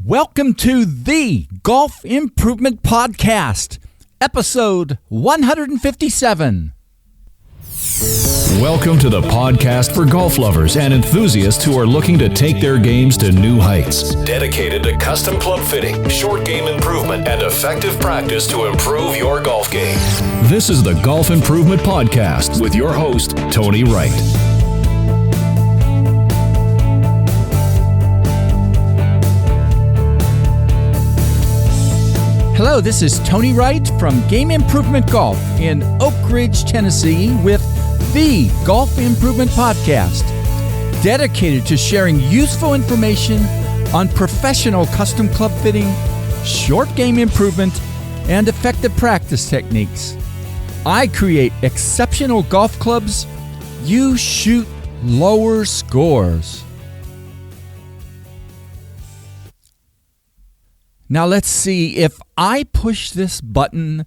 Welcome to the Golf Improvement Podcast, episode 157. Welcome to the podcast for golf lovers and enthusiasts who are looking to take their games to new heights. Dedicated to custom club fitting, short game improvement, and effective practice to improve your golf game. This is the Golf Improvement Podcast with your host, Tony Wright. Hello, this is Tony Wright from Game Improvement Golf in Oak Ridge, Tennessee with the Golf Improvement Podcast, dedicated to sharing useful information on professional custom club fitting, short game improvement, and effective practice techniques. I create exceptional golf clubs. You shoot lower scores. Now let's see, if I push this button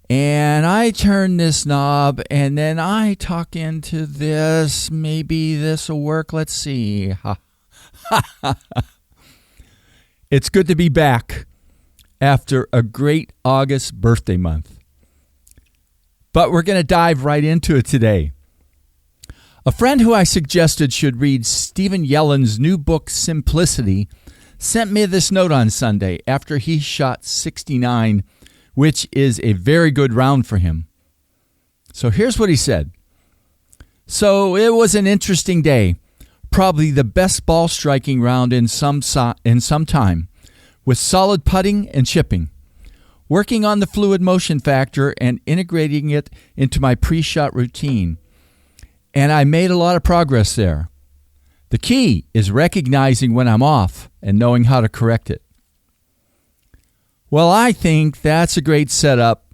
and I turn this knob and then I talk into this, maybe this will work. Let's see. It's good to be back after a great August birthday month. But we're going to dive right into it today. A friend who I suggested should read Stephen Yellin's new book, Simplicity, sent me this note on Sunday after he shot 69, which is a very good round for him. So here's what he said. So it was an interesting day, probably the best ball striking round in some time, with solid putting and chipping, working on the fluid motion factor and integrating it into my pre-shot routine. And I made a lot of progress there. The key is recognizing when I'm off and knowing how to correct it. Well, I think that's a great setup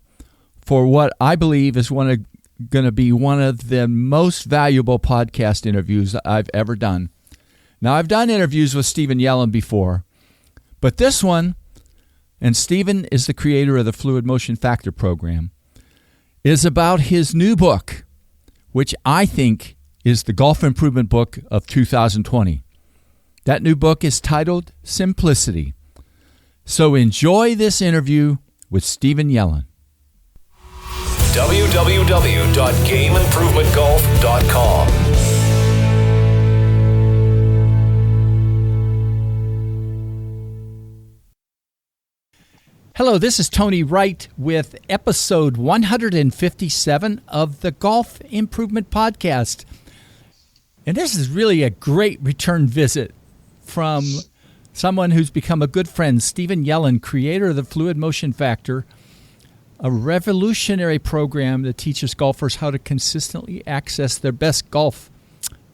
for what I believe is going to be one of the most valuable podcast interviews I've ever done. Now, I've done interviews with Stephen Yellin before, but this one, and Stephen is the creator of the Fluid Motion Factor program, is about his new book, which I think is the Golf Improvement Book of 2020. That new book is titled Simplicity. So enjoy this interview with Stephen Yellin. www.gameimprovementgolf.com. Hello, this is Tony Wright with episode 157 of the Golf Improvement Podcast. And this is really a great return visit from someone who's become a good friend, Stephen Yellin, creator of the Fluid Motion Factor, a revolutionary program that teaches golfers how to consistently access their best golf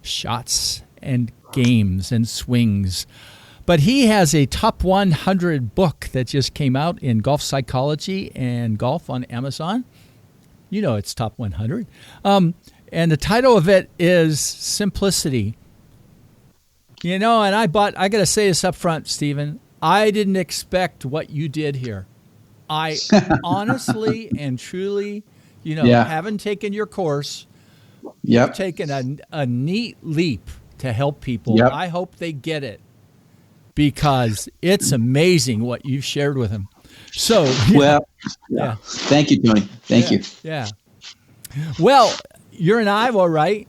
shots and games and swings. But he has a top 100 book that just came out in golf psychology and golf on Amazon. You know it's top 100. And the title of it is Simplicity. You know, and I got to say this up front, Stephen. I didn't expect what you did here. I honestly and truly, haven't taken your course. Yep. You've taken a neat leap to help people. Yep. I hope they get it because it's amazing what you've shared with them. So, yeah. Thank you, Tony. Thank you. Yeah. Well, you're in Iowa, right?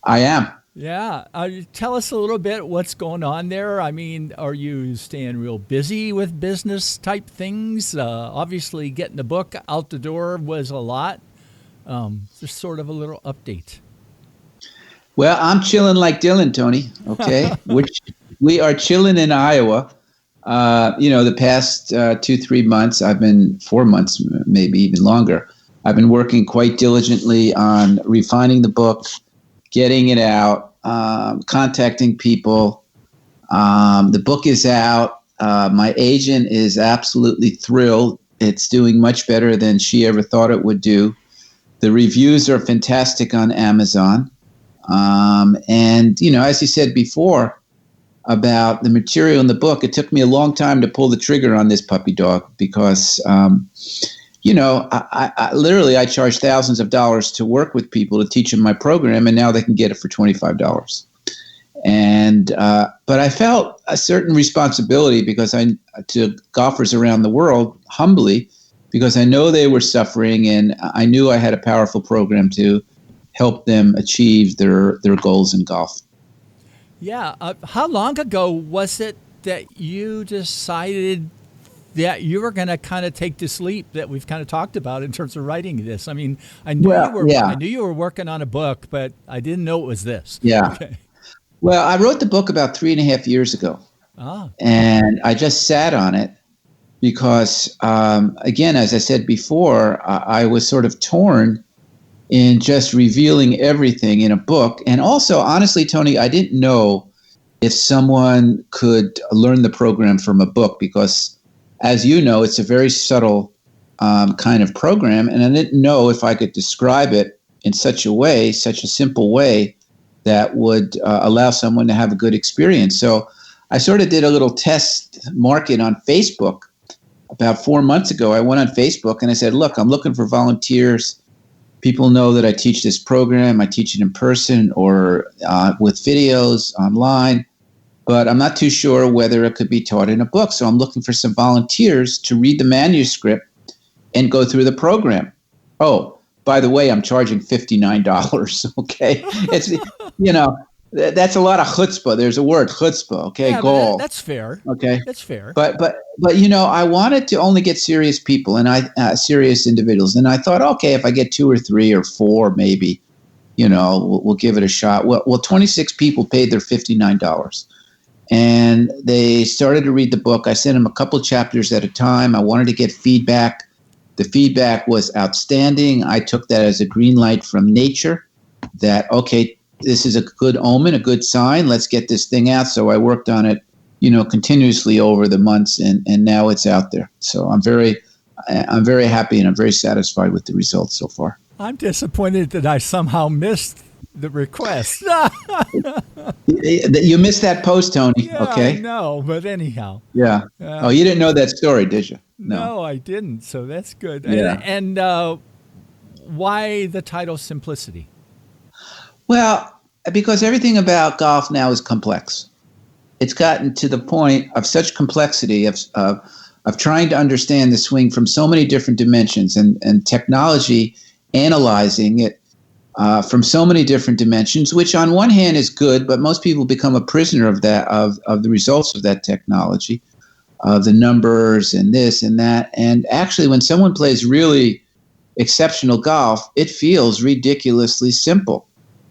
I am. Yeah. Tell us a little bit what's going on there. I mean, are you staying real busy with business type things? Obviously, getting the book out the door was a lot. Just sort of a little update. Well, I'm chilling like Dylan, Tony, okay? Which we are chilling in Iowa. The past 2-3 months, 4 months, maybe even longer, I've been working quite diligently on refining the book, getting it out, contacting people. The book is out. My agent is absolutely thrilled. It's doing much better than she ever thought it would do. The reviews are fantastic on Amazon. And as you said before about the material in the book, it took me a long time to pull the trigger on this puppy dog because I literally charge thousands of dollars to work with people to teach them my program, and now they can get it for $25. And but I felt a certain responsibility to golfers around the world, humbly, because I know they were suffering, and I knew I had a powerful program to help them achieve their goals in golf. Yeah. How long ago was it that you decided that you were going to kind of take this leap that we've kind of talked about in terms of writing this? I mean, I knew you were working on a book, but I didn't know it was this. Yeah. Okay. Well, I wrote the book about 3.5 years ago, and I just sat on it because, again, as I said before, I was sort of torn in just revealing everything in a book. And also, honestly, Tony, I didn't know if someone could learn the program from a book because, as you know, it's a very subtle kind of program. And I didn't know if I could describe it in such a simple way that would allow someone to have a good experience. So I sort of did a little test market on Facebook. About 4 months ago, I went on Facebook and I said, look, I'm looking for volunteers. People know that I teach this program. I teach it in person or with videos online, but I'm not too sure whether it could be taught in a book. So I'm looking for some volunteers to read the manuscript and go through the program. Oh, by the way, I'm charging $59. Okay. It's, that's a lot of chutzpah. There's a word, chutzpah. Okay. Yeah, goal. That's fair. Okay. That's fair. But I wanted to only get serious people and serious individuals. And I thought, okay, if I get 2 or 3 or 4, maybe, we'll give it a shot. Well, 26 people paid their $59 and they started to read the book. I sent them a couple chapters at a time. I wanted to get feedback. The feedback was outstanding. I took that as a green light from nature that, okay, this is a good omen, a good sign. Let's get this thing out. So I worked on it, continuously over the months, and now it's out there. So I'm very happy and I'm very satisfied with the results so far. I'm disappointed that I somehow missed the request. You missed that post, Tony. Yeah, okay. No, but anyhow. Yeah. You didn't know that story, did you? No, I didn't. So that's good. Yeah. And why the title Simplicity? Well, because everything about golf now is complex. It's gotten to the point of such complexity of trying to understand the swing from so many different dimensions and technology analyzing it from so many different dimensions, which on one hand is good, but most people become a prisoner of that, of the results of that technology, of the numbers and this and that. And actually, when someone plays really exceptional golf, it feels ridiculously simple.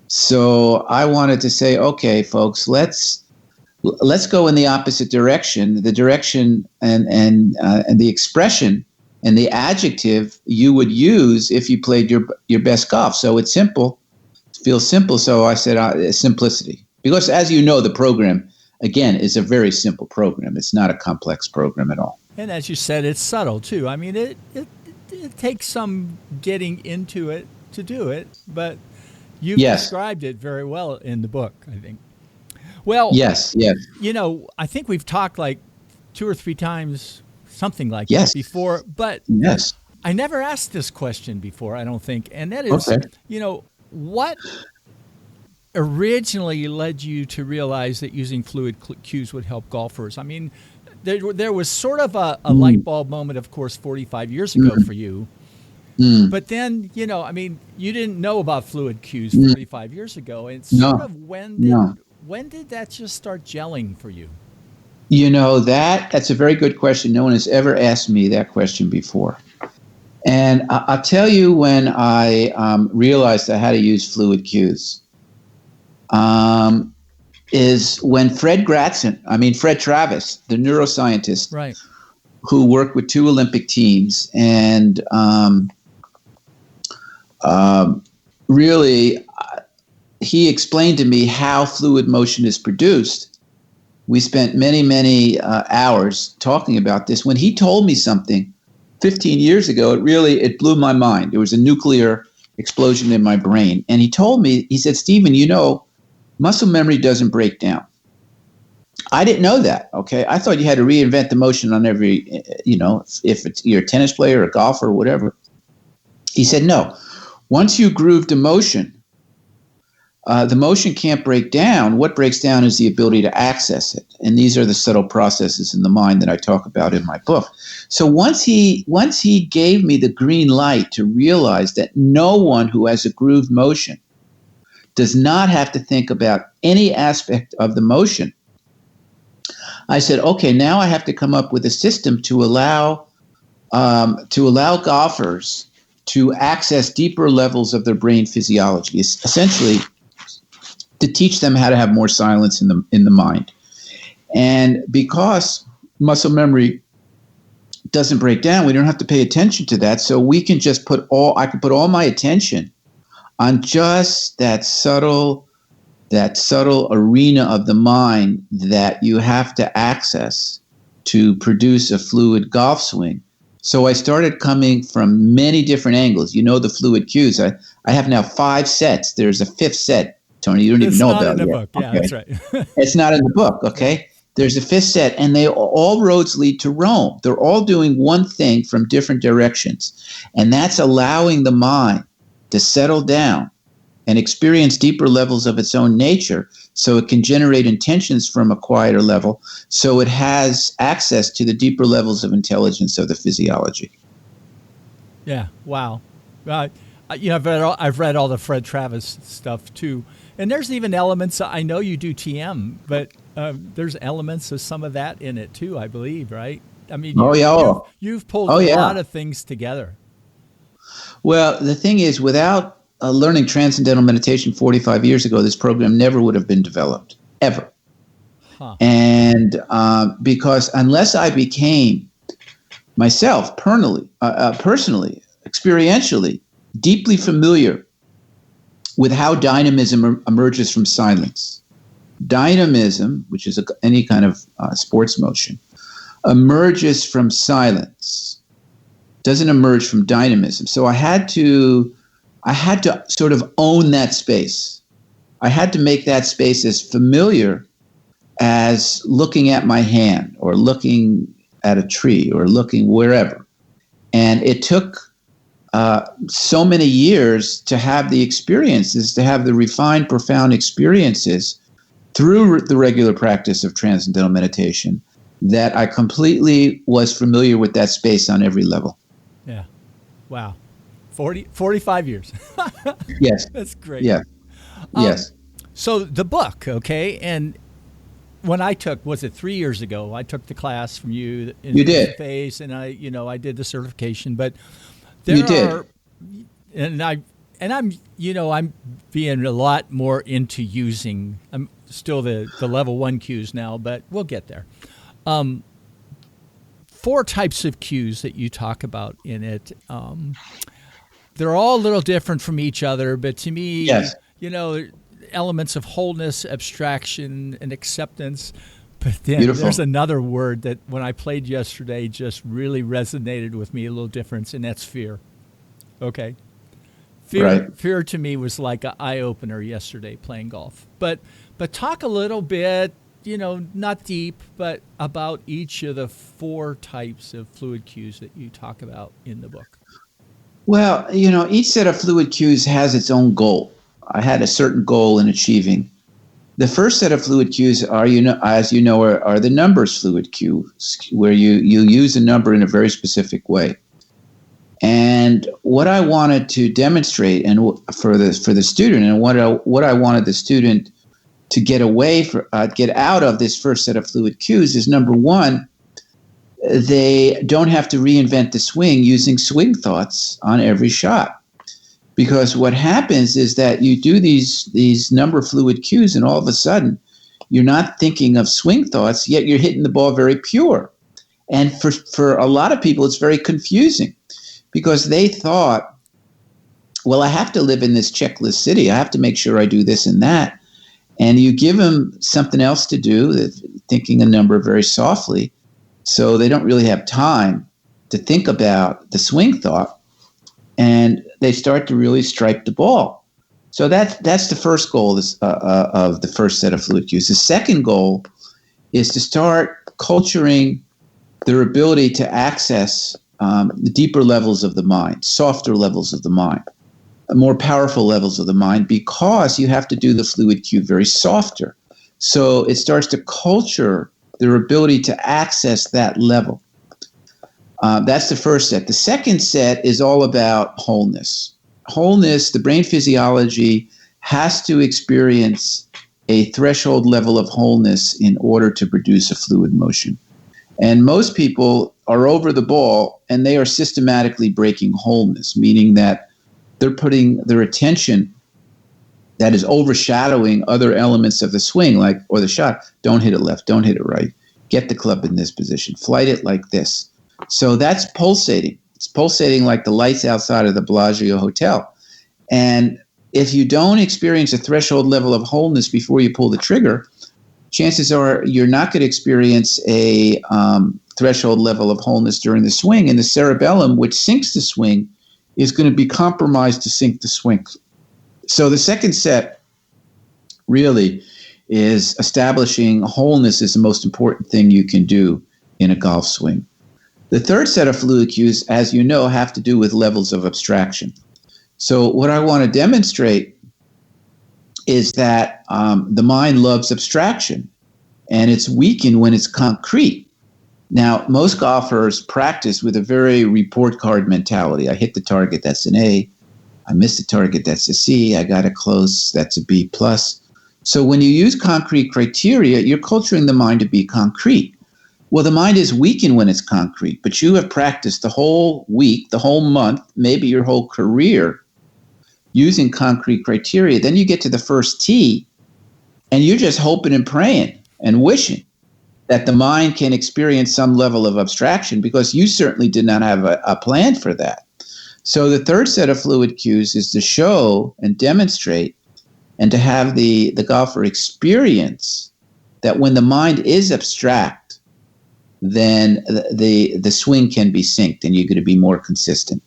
So I wanted to say, okay, folks, let's go in the opposite direction. The direction and the expression and the adjective you would use if you played your best golf. So it's simple, it feels simple. So I said simplicity, because as you know, the program again is a very simple program. It's not a complex program at all. And as you said, it's subtle too. I mean, it takes some getting into it to do it, but you've described it very well in the book, I think. Well, yes. I think we've talked like 2 or 3 times, something like that before, but I never asked this question before, I don't think. And that is, what originally led you to realize that using fluid cues would help golfers? I mean, there was sort of a light bulb moment, of course, 45 years ago for you. But then, you didn't know about fluid cues 45 years ago. And sort of when did that just start gelling for you? That's a very good question. No one has ever asked me that question before. And I'll tell you when I realized I had to use fluid cues is when Fred Travis, the neuroscientist, right, who worked with 2 Olympic teams and really he explained to me how fluid motion is produced. We spent many, many hours talking about this. When he told me something 15 years ago, it blew my mind. There was a nuclear explosion in my brain. And he told me, he said, Stephen, muscle memory doesn't break down. I didn't know that, okay? I thought you had to reinvent the motion on every, if you're a tennis player or a golfer or whatever. He said, no. Once you groove the motion, the motion can't break down. What breaks down is the ability to access it. And these are the subtle processes in the mind that I talk about in my book. So once he gave me the green light to realize that no one who has a grooved motion does not have to think about any aspect of the motion, I said, okay, now I have to come up with a system to allow golfers to access deeper levels of their brain physiology. It's essentially to teach them how to have more silence in the mind. And because muscle memory doesn't break down, we don't have to pay attention to that. So we can just I can put all my attention on just that subtle arena of the mind that you have to access to produce a fluid golf swing. So I started coming from many different angles. You know the fluid cues. I have now 5 sets. There's a 5th set, Tony. You don't even know about it. It's not in the book. Yeah, okay? That's right. It's not in the book, okay? There's a 5th set, and all roads lead to Rome. They're all doing one thing from different directions, and that's allowing the mind to settle down and experience deeper levels of its own nature so it can generate intentions from a quieter level, so it has access to the deeper levels of intelligence of the physiology. Yeah, wow. I've read all the Fred Travis stuff too. And there's even elements, I know you do TM, but there's elements of some of that in it too, I believe, right? I mean, you've pulled a lot of things together. Well, the thing is, without learning transcendental meditation 45 years ago, this program never would have been developed, ever. Huh. And because unless I became myself personally, experientially, deeply familiar with how dynamism emerges from silence. Dynamism, which is any kind of sports motion, emerges from silence, doesn't emerge from dynamism. So I had to sort of own that space. I had to make that space as familiar as looking at my hand or looking at a tree or looking wherever. And it took so many years to have the experiences, to have the refined, profound experiences through the regular practice of transcendental meditation, that I completely was familiar with that space on every level. Yeah. Wow. 45 years. Yes. That's great. Yeah. Yes. So the book, okay, and when I took, was it 3 years ago, I took the class from you. You did. Face, and I did the certification, but you did. I'm being a lot more into using, I'm still the level 1 cues now, but we'll get there. 4 types of cues that you talk about in it. They're all a little different from each other, but to me, yes. Elements of wholeness, abstraction, and acceptance. But then Beautiful. There's another word that when I played yesterday just really resonated with me a little different, and that's fear. Okay? Fear to me was like an eye-opener yesterday playing golf. But talk a little bit, not deep, but about each of the 4 types of fluid cues that you talk about in the book. Well, each set of fluid cues has its own goal. I had a certain goal in achieving. The first set of fluid cues are the numbers fluid cues, where you use a number in a very specific way. And what I wanted to demonstrate, and for the student, and what I wanted the student to get out of this first set of fluid cues is, number 1, they don't have to reinvent the swing using swing thoughts on every shot. Because what happens is that you do these number fluid cues, and all of a sudden you're not thinking of swing thoughts, yet you're hitting the ball very pure. And for a lot of people, it's very confusing because they thought, well, I have to live in this checklist city. I have to make sure I do this and that. And you give them something else to do, thinking a number very softly, so they don't really have time to think about the swing thought, and they start to really strike the ball. So that's the first goal of the first set of fluid cues. The second goal is to start culturing their ability to access the deeper levels of the mind, softer levels of the mind. more powerful levels of the mind, because you have to do the fluid cue very softer. So it starts to culture their ability to access that level. That's the first set. The second set is all about wholeness. Wholeness, the brain physiology has to experience a threshold level of wholeness in order to produce a fluid motion. And most people are over the ball and they are systematically breaking wholeness, meaning that they're putting their attention that is overshadowing other elements of the swing, like, or the shot. Don't hit it left, don't hit it right. Get the club in this position. Flight it like this. So that's pulsating. It's pulsating like the lights outside of the Bellagio Hotel. And if you don't experience a threshold level of wholeness before you pull the trigger, chances are you're not going to experience a threshold level of wholeness during the swing. And the cerebellum, which sinks the swing, is going to be compromised to sink the swing. So the second set really is establishing wholeness is the most important thing you can do in a golf swing. The third set of fluid cues, as you know, have to do with levels of abstraction. So what I want to demonstrate is that the mind loves abstraction, and it's weakened when it's concrete. Now, most golfers practice with a very report card mentality. I hit the target, that's an A. I missed the target, that's a C. I got it close, that's a B+. So when you use concrete criteria, you're culturing the mind to be concrete. Well, the mind is weakened when it's concrete, but you have practiced the whole week, the whole month, maybe your whole career using concrete criteria. Then you get to the first tee, and you're just hoping and praying and wishing that the mind can experience some level of abstraction, because you certainly did not have a plan for that. So the third set of fluid cues is to show and demonstrate and to have the golfer experience that when the mind is abstract, then the swing can be synced and you're going to be more consistent.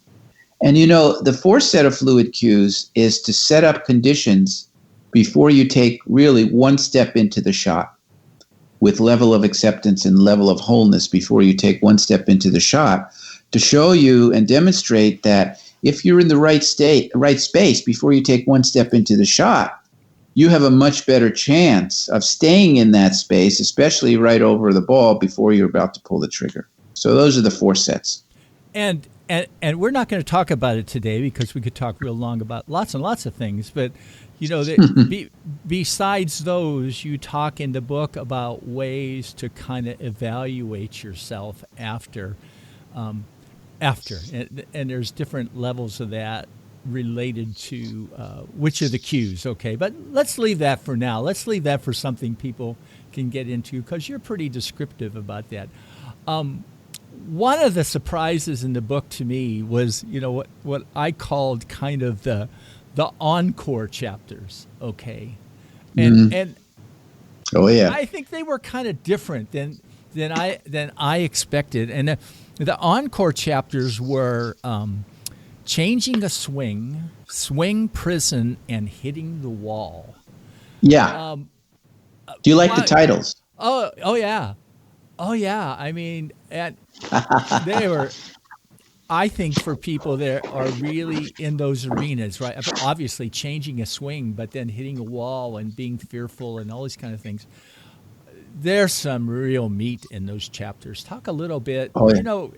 And you know, the fourth set of fluid cues is to set up conditions before you take really one step into the shot, with level of acceptance and level of wholeness before you take one step into the shot, to show you and demonstrate that if you're in the right space before you take one step into the shot, you have a much better chance of staying in that space, especially right over the ball before you're about to pull the trigger. So those are the four sets. And we're not going to talk about it today because we could talk real long about lots and lots of things. But, you know, besides those, you talk in the book about ways to kind of evaluate yourself after. And there's different levels of that related to which of the cues, okay? But let's leave that for now. Let's leave that for something people can get into, because you're pretty descriptive about that. One of the surprises in the book to me was, you know, what I called kind of the encore chapters, okay? And oh yeah, I think they were kind of different than I expected. And the encore chapters were changing a swing prison, and hitting the wall. Yeah. Do you like the titles? Oh yeah. I mean, they were, I think, for people that are really in those arenas, right? Obviously changing a swing, but then hitting a wall and being fearful and all these kind of things. There's some real meat in those chapters. Talk a little bit. Oh, yeah. You know,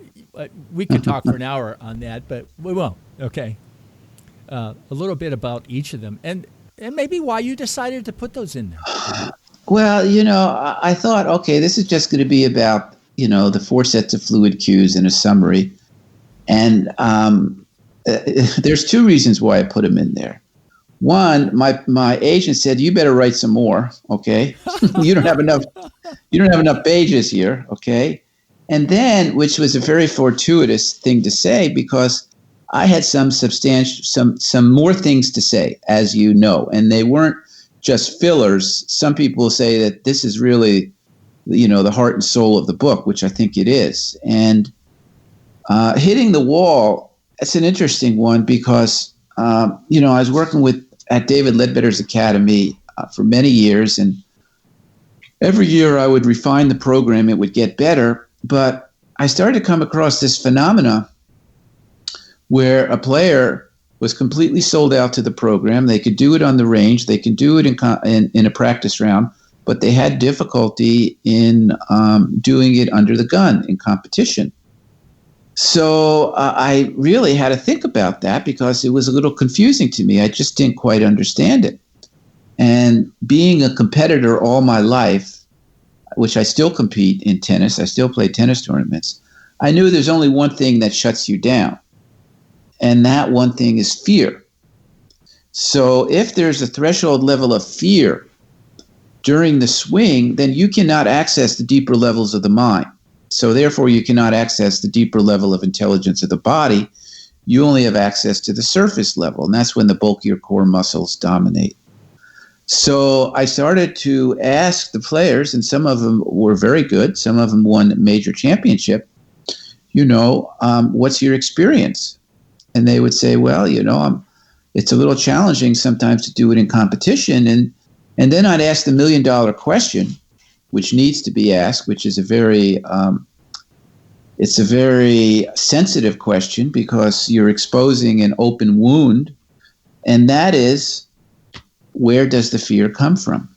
we could talk for an hour on that, but we won't. Okay. A little bit about each of them, and maybe why you decided to put those in there. Well, you know, I thought, okay, this is just going to be about, you know, the four sets of fluid cues and a summary. And there's two reasons why I put them in there. One, my agent said, you better write some more, okay? You don't have enough pages here, okay? And then, which was a very fortuitous thing to say, because I had some more things to say, as you know, and they weren't just fillers. Some people say that this is really, you know, the heart and soul of the book, which I think it is. And hitting the wall, it's an interesting one because, you know, I was working at David Ledbetter's Academy for many years, and every year I would refine the program. It would get better, but I started to come across this phenomena where a player was completely sold out to the program. They could do it on the range. They could do it in a practice round, but they had difficulty in doing it under the gun in competition. So I really had to think about that because it was a little confusing to me. I just didn't quite understand it. And being a competitor all my life, which I still compete in tennis, I still play tennis tournaments, I knew there's only one thing that shuts you down. And that one thing is fear. So if there's a threshold level of fear during the swing, then you cannot access the deeper levels of the mind. So therefore, you cannot access the deeper level of intelligence of the body. You only have access to the surface level, and that's when the bulkier core muscles dominate. So I started to ask the players, and some of them were very good. Some of them won major championship. What's your experience? And they would say, well, it's a little challenging sometimes to do it in competition. And then I'd ask the $1 million question, which needs to be asked, which is a very sensitive question because you're exposing an open wound. And that is, where does the fear come from?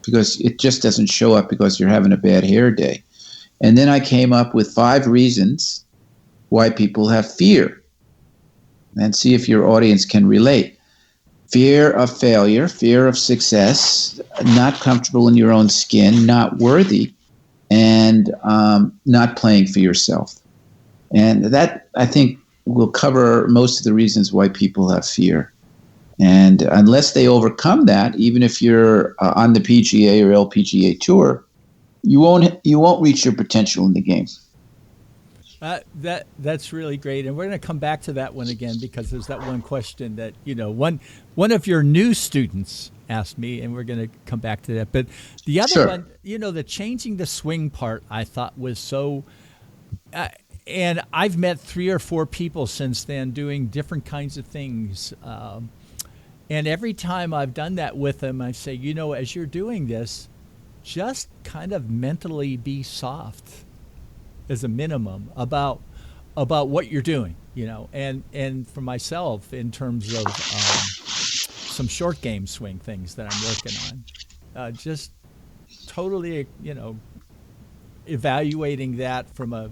Because it just doesn't show up because you're having a bad hair day. And then I came up with 5 reasons why people have fear. And see if your audience can relate. Fear of failure, fear of success, not comfortable in your own skin, not worthy, and not playing for yourself. And that, I think, will cover most of the reasons why people have fear. And unless they overcome that, even if you're on the PGA or LPGA tour, you won't reach your potential in the game. That's really great, and we're going to come back to that one again because there's that one question that one of your new students asked me, and we're going to come back to that. But the other one, the changing the swing part, I thought was so. And I've met 3 or 4 people since then doing different kinds of things, and every time I've done that with them, I say, as you're doing this, just kind of mentally be soft. As a minimum about what you're doing, and for myself in terms of some short game swing things that I'm working on, just totally, evaluating that from a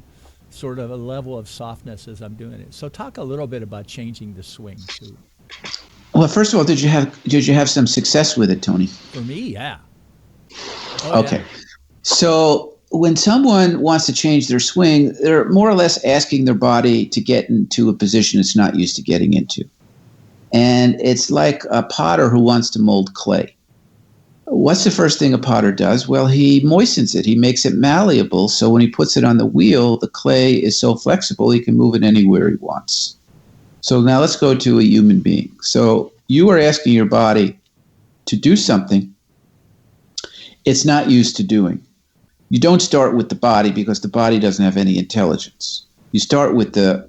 sort of a level of softness as I'm doing it. So talk a little bit about changing the swing too. Well, first of all, did you have some success with it, Tony? For me, yeah. Okay. Yeah. So when someone wants to change their swing, they're more or less asking their body to get into a position it's not used to getting into. And it's like a potter who wants to mold clay. What's the first thing a potter does? Well, he moistens it. He makes it malleable. So when he puts it on the wheel, the clay is so flexible, he can move it anywhere he wants. So now let's go to a human being. So you are asking your body to do something it's not used to doing. You don't start with the body because the body doesn't have any intelligence. You start with the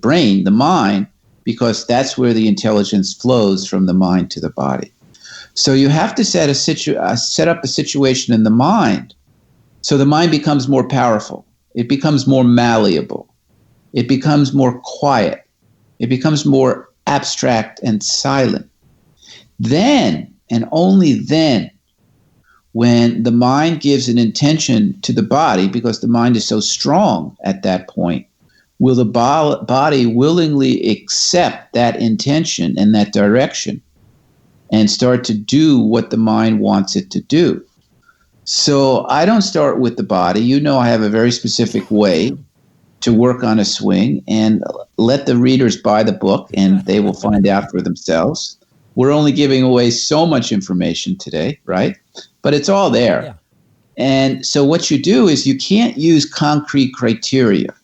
brain, the mind, because that's where the intelligence flows from the mind to the body. So you have to set up a situation in the mind so the mind becomes more powerful. It becomes more malleable. It becomes more quiet. It becomes more abstract and silent. Then, and only then, when the mind gives an intention to the body, because the mind is so strong at that point, will the body willingly accept that intention and that direction and start to do what the mind wants it to do. So I don't start with the body. I have a very specific way to work on a swing, and let the readers buy the book and they will find out for themselves. We're only giving away so much information today, right? But it's all there. Yeah. And so what you do is you can't use concrete criteria.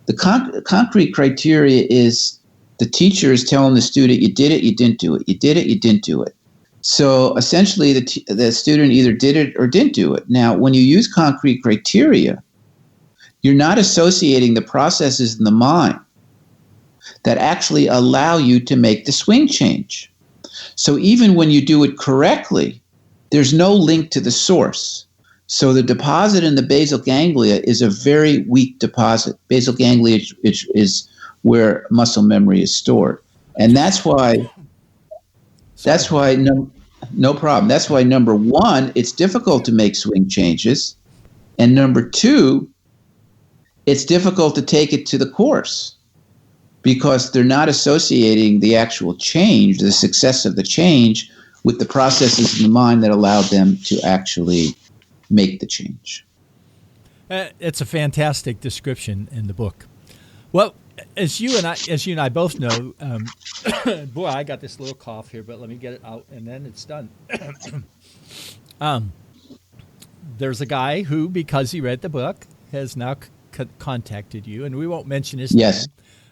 The concrete criteria is the teacher is telling the student, you did it, you didn't do it. You did it, you didn't do it. So essentially the student either did it or didn't do it. Now, when you use concrete criteria, you're not associating the processes in the mind that actually allow you to make the swing change. So even when you do it correctly, there's no link to the source. So the deposit in the basal ganglia is a very weak deposit. Basal ganglia is where muscle memory is stored. And that's why. That's why no problem. That's why number one, it's difficult to make swing changes, and number two, it's difficult to take it to the course because they're not associating the actual change, the success of the change, with the processes in the mind that allowed them to actually make the change. It's a fantastic description in the book. Well, as you and I both know, boy, I got this little cough here, but let me get it out, and then it's done. There's a guy who, because he read the book, has now contacted you, and we won't mention his name.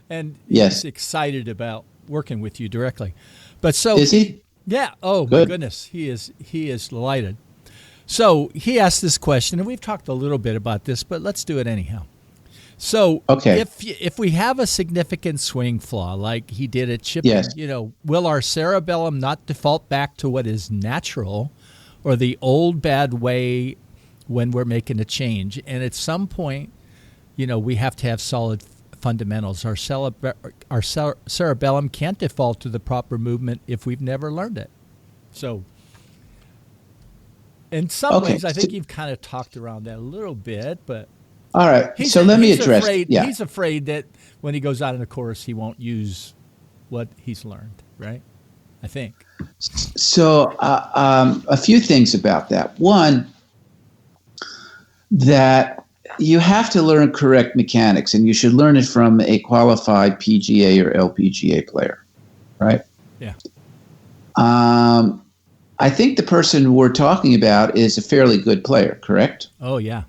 And he's excited about working with you directly. But so is he? Yeah. Oh, good. My goodness, he is delighted. So he asked this question, and we've talked a little bit about this, but let's do it anyhow. So if we have a significant swing flaw, like he did at chipping, will our cerebellum not default back to what is natural or the old bad way when we're making a change? And at some point, we have to have solid fundamentals. Our cerebellum can't default to the proper movement if we've never learned it. So in some ways, I think you've kind of talked around that a little bit, but... All right, so let me address it. Yeah. He's afraid that when he goes out in the course, he won't use what he's learned, right? I think. So a few things about that. One, that you have to learn correct mechanics, and you should learn it from a qualified PGA or LPGA player, right? Yeah. I think the person we're talking about is a fairly good player, correct? Oh, yeah.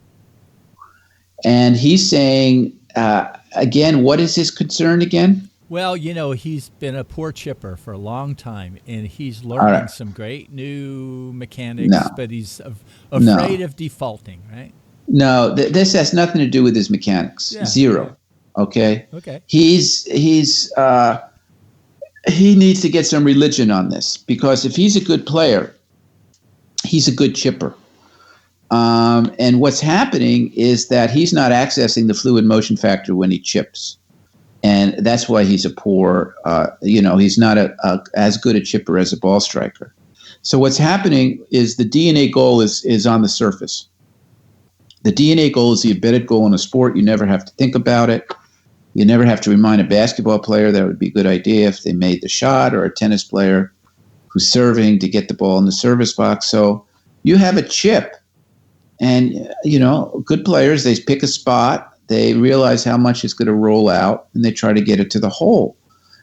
And he's saying, again, what is his concern again? Well, he's been a poor chipper for a long time, and he's learning some great new mechanics, but he's afraid of defaulting, right? No, this has nothing to do with his mechanics. Yeah. Zero. Okay? Okay. He needs to get some religion on this, because if he's a good player, he's a good chipper. And what's happening is that he's not accessing the fluid motion factor when he chips. And that's why he's a poor, he's not as good a chipper as a ball striker. So what's happening is the DNA goal is on the surface. The DNA goal is the embedded goal in a sport. You never have to think about it. You never have to remind a basketball player that it would be a good idea if they made the shot, or a tennis player who's serving to get the ball in the service box. So you have a chip. And, good players, they pick a spot, they realize how much it's going to roll out, and they try to get it to the hole.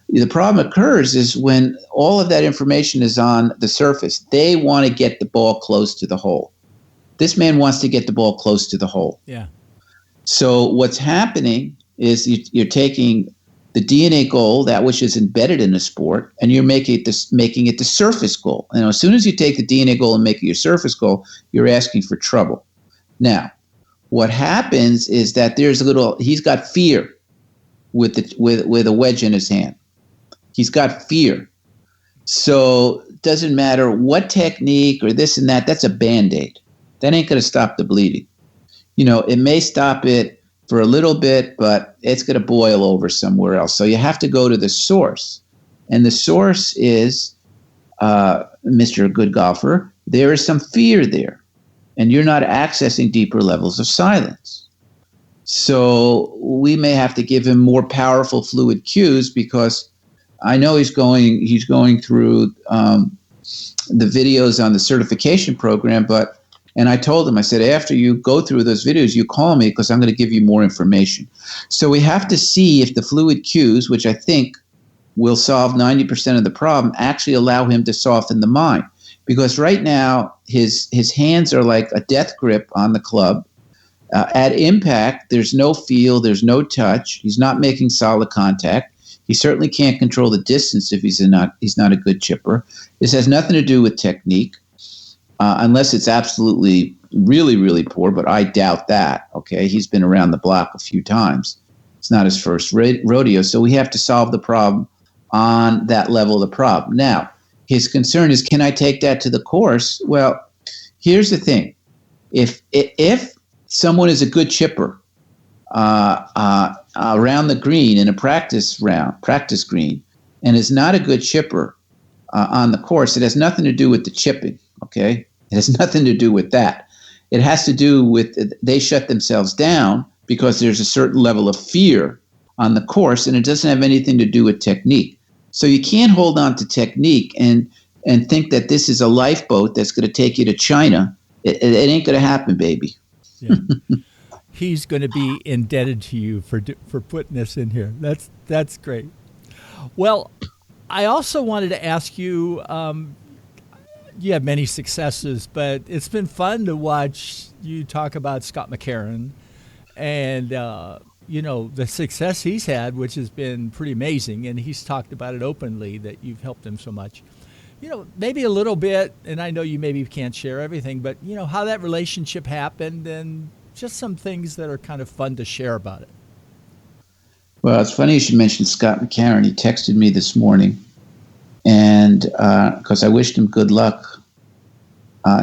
The problem occurs is when all of that information is on the surface, they want to get the ball close to the hole. This man wants to get the ball close to the hole. Yeah. So what's happening is you're taking the DNA goal, that which is embedded in the sport, and you're making it the surface goal. And as soon as you take the DNA goal and make it your surface goal, you're asking for trouble. Now, what happens is that he's got fear with a wedge in his hand. He's got fear. So it doesn't matter what technique or this and that, that's a Band-Aid. That ain't going to stop the bleeding. It may stop it for a little bit, but it's going to boil over somewhere else. So you have to go to the source. And the source is, Mr. Good Golfer, there is some fear there. And you're not accessing deeper levels of silence. So we may have to give him more powerful fluid cues, because I know he's going through the videos on the certification program, and I told him, I said, after you go through those videos, you call me, because I'm going to give you more information. So we have to see if the fluid cues, which I think will solve 90% of the problem, actually allow him to soften the mind. Because right now, his hands are like a death grip on the club. At impact, there's no feel, there's no touch. He's not making solid contact. He certainly can't control the distance if he's not a good chipper. This has nothing to do with technique. Unless it's absolutely really, really poor, but I doubt that, okay? He's been around the block a few times. It's not his first rodeo, so we have to solve the problem on that level of the problem. Now, his concern is, can I take that to the course? Well, here's the thing. If someone is a good chipper around the green in a practice green, and is not a good chipper on the course, it has nothing to do with the chipping, okay? It has nothing to do with that. It has to do with they shut themselves down because there's a certain level of fear on the course, and it doesn't have anything to do with technique. So you can't hold on to technique and think that this is a lifeboat that's going to take you to China. It ain't going to happen, baby. Yeah. He's going to be indebted to you for putting this in here. That's great. Well, I also wanted to ask you, you have many successes, but it's been fun to watch you talk about Scott McCarron and, the success he's had, which has been pretty amazing. And he's talked about it openly that you've helped him so much. Maybe a little bit, and I know you maybe can't share everything, but, how that relationship happened and just some things that are kind of fun to share about it. Well, it's funny you should mention Scott McCarron. He texted me this morning, and because I wished him good luck.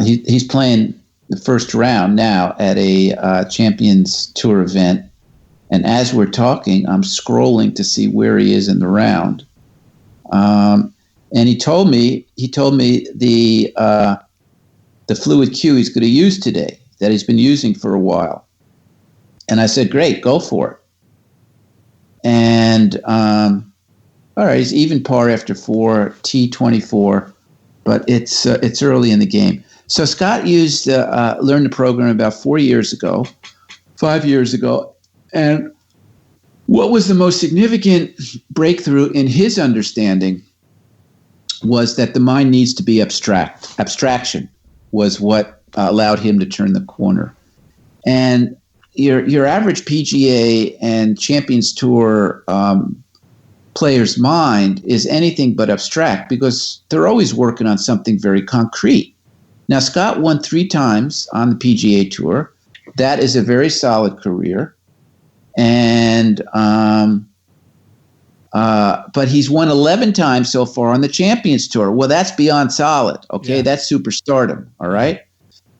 He's playing the first round now at a Champions Tour event, and as we're talking, I'm scrolling to see where he is in the round. And he told me the fluid cue he's going to use today that he's been using for a while. And I said, great, go for it. And all right, he's even par after 4, T24, but it's early in the game. So Scott learned the program about 5 years ago, and what was the most significant breakthrough in his understanding was that the mind needs to be abstract. Abstraction was what allowed him to turn the corner. And your average PGA and Champions Tour player's mind is anything but abstract because they're always working on something very concrete. Now, Scott won 3 times on the PGA Tour. That is a very solid career. And but he's won 11 times so far on the Champions Tour. Well, that's beyond solid, okay? Yeah. That's superstardom, all right?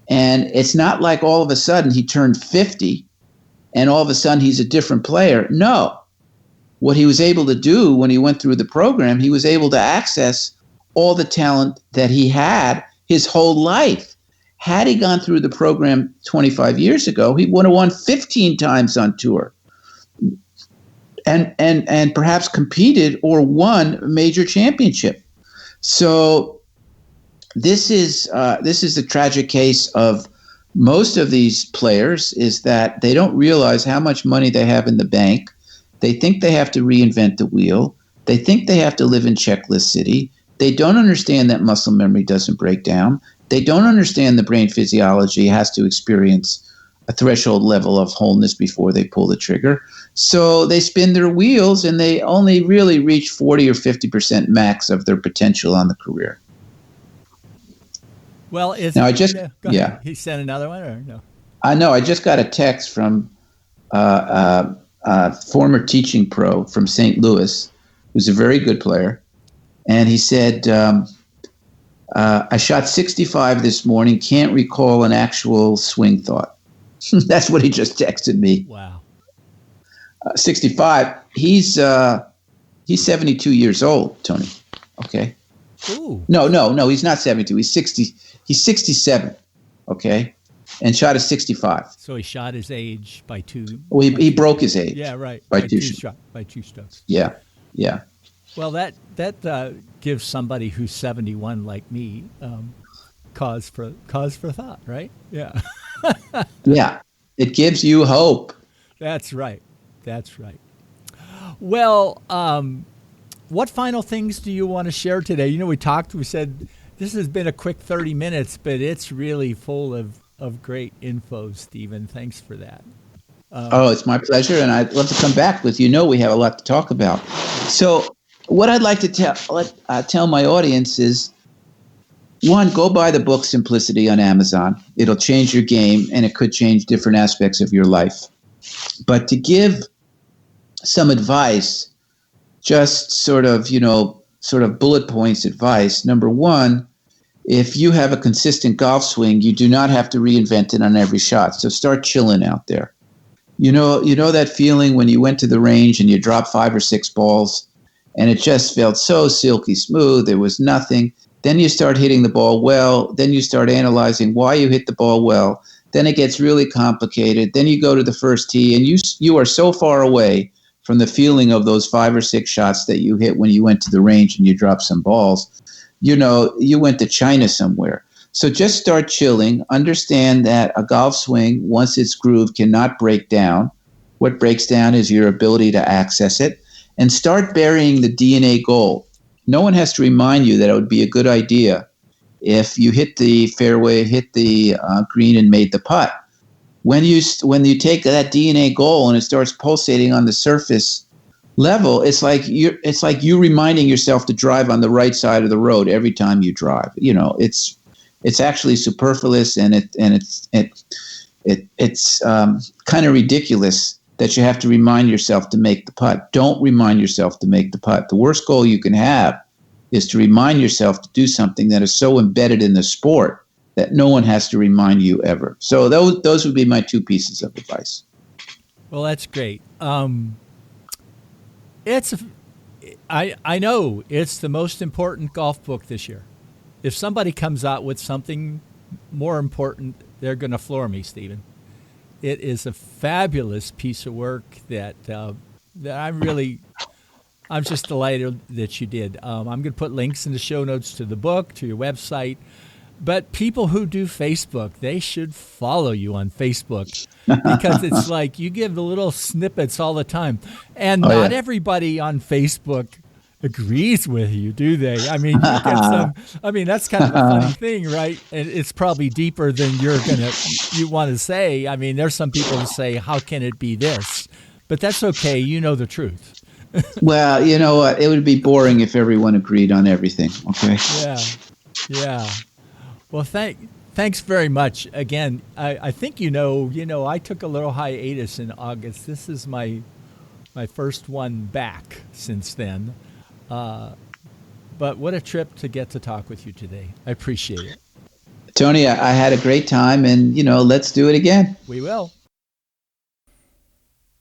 And it's not like all of a sudden he turned 50 and all of a sudden he's a different player. No. What he was able to do when he went through the program, he was able to access all the talent that he had his whole life. Had he gone through the program 25 years ago, he would have won 15 times on tour. And perhaps competed or won a major championship. So this is the tragic case of most of these players is that they don't realize how much money they have in the bank. They think they have to reinvent the wheel. They think they have to live in checklist city. They don't understand that muscle memory doesn't break down. They don't understand the brain physiology has to experience a threshold level of wholeness before they pull the trigger. So they spin their wheels and they only really reach 40 or 50% max of their potential on the career. Well, He sent another one or no? I know. I just got a text from a former teaching pro from St. Louis, who's a very good player. And he said, I shot 65 this morning, can't recall an actual swing thought. That's what he just texted me. Wow. 65. He's 72 years old, Tony. Okay. Ooh. No. He's not 72. He's 60. He's 67. Okay, and shot a 65. So he shot his age by 2. Well, he broke his age. Yeah, right. By 2 strokes. Yeah. Well, that gives somebody who's 71 like me cause for thought, right? Yeah. Yeah, it gives you hope. That's right. Well, what final things do you want to share today? We said this has been a quick 30 minutes, but it's really full of great info, Stephen. Thanks for that. It's my pleasure, and I'd love to come back with you. We have a lot to talk about. So what I'd like to tell my audience is, one, go buy the book Simplicity on Amazon. It'll change your game, and it could change different aspects of your life. But to give some advice, just sort of bullet points advice. Number one, if you have a consistent golf swing, you do not have to reinvent it on every shot. So start chilling out there. You know that feeling when you went to the range and you dropped 5 or 6 balls and it just felt so silky smooth. There was nothing. Then you start hitting the ball well. Then you start analyzing why you hit the ball well. Then it gets really complicated. Then you go to the first tee, and you are so far away from the feeling of those 5 or 6 shots that you hit when you went to the range and you dropped some balls. You know, you went to China somewhere. So just start chilling. Understand that a golf swing, once it's grooved, cannot break down. What breaks down is your ability to access it. And start burying the DNA goal. No one has to remind you that it would be a good idea if you hit the fairway, hit the green, and made the putt. When you take that DNA goal and it starts pulsating on the surface level, it's like you reminding yourself to drive on the right side of the road every time you drive. You know, it's actually superfluous, and it's kind of ridiculous that you have to remind yourself to make the putt. Don't remind yourself to make the putt. The worst goal you can have is to remind yourself to do something that is so embedded in the sport that no one has to remind you ever. So those would be my 2 pieces of advice. Well, that's great. I know it's the most important golf book this year. If somebody comes out with something more important, they're going to floor me, Stephen. It is a fabulous piece of work that I'm just delighted that you did. I'm going to put links in the show notes to the book, to your website. But people who do Facebook, they should follow you on Facebook because it's like you give the little snippets all the time. And not everybody on Facebook agrees with you, do they? I mean, you get some. I mean, that's kind of a funny thing, right? And it's probably deeper than you want to say. I mean, there's some people who say, "How can it be this?" But that's okay. You know the truth. Well, you know what? It would be boring if everyone agreed on everything. Okay. Yeah. Well, thanks very much. Again, I think you know, I took a little hiatus in August. This is my first one back since then. But what a trip to get to talk with you today. I appreciate it. Tony, I had a great time, and, let's do it again. We will.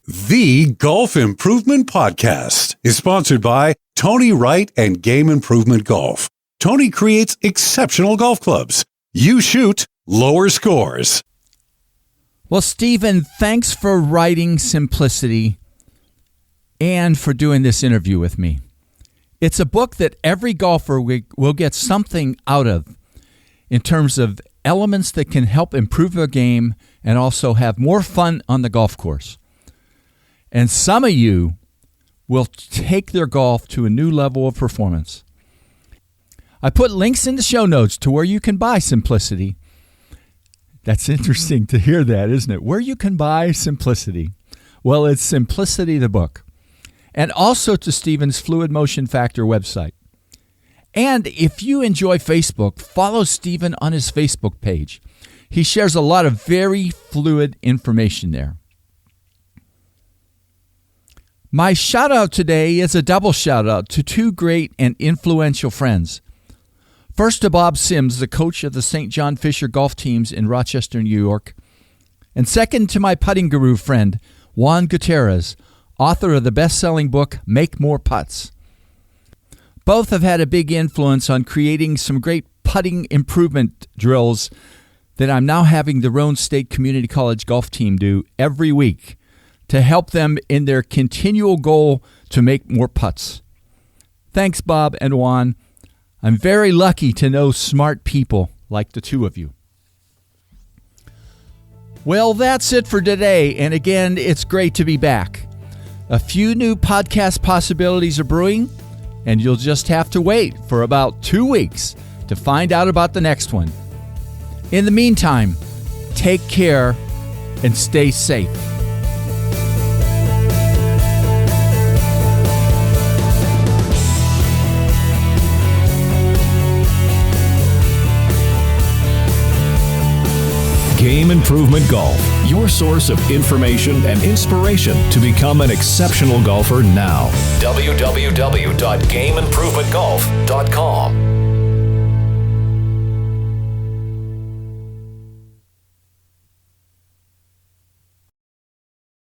The Golf Improvement Podcast is sponsored by Tony Wright and Game Improvement Golf. Tony creates exceptional golf clubs. You shoot lower scores. Well, Stephen, thanks for writing Simplicity and for doing this interview with me. It's a book that every golfer will get something out of in terms of elements that can help improve their game and also have more fun on the golf course. And some of you will take their golf to a new level of performance. I put links in the show notes to where you can buy Simplicity. That's interesting to hear that, isn't it? Where you can buy Simplicity. Well, it's Simplicity the book. And also to Stephen's Fluid Motion Factor website. And if you enjoy Facebook, follow Stephen on his Facebook page. He shares a lot of very fluid information there. My shout out today is a double shout out to 2 great and influential friends. First to Bob Sims, the coach of the St. John Fisher golf teams in Rochester, New York. And second to my putting guru friend, Juan Gutierrez, author of the best-selling book, Make More Putts. Both have had a big influence on creating some great putting improvement drills that I'm now having the Roane State Community College golf team do every week to help them in their continual goal to make more putts. Thanks, Bob and Juan. I'm very lucky to know smart people like the 2 of you. Well, that's it for today. And again, it's great to be back. A few new podcast possibilities are brewing, and you'll just have to wait for about 2 weeks to find out about the next one. In the meantime, take care and stay safe. Game Improvement Golf, your source of information and inspiration to become an exceptional golfer now. www.gameimprovementgolf.com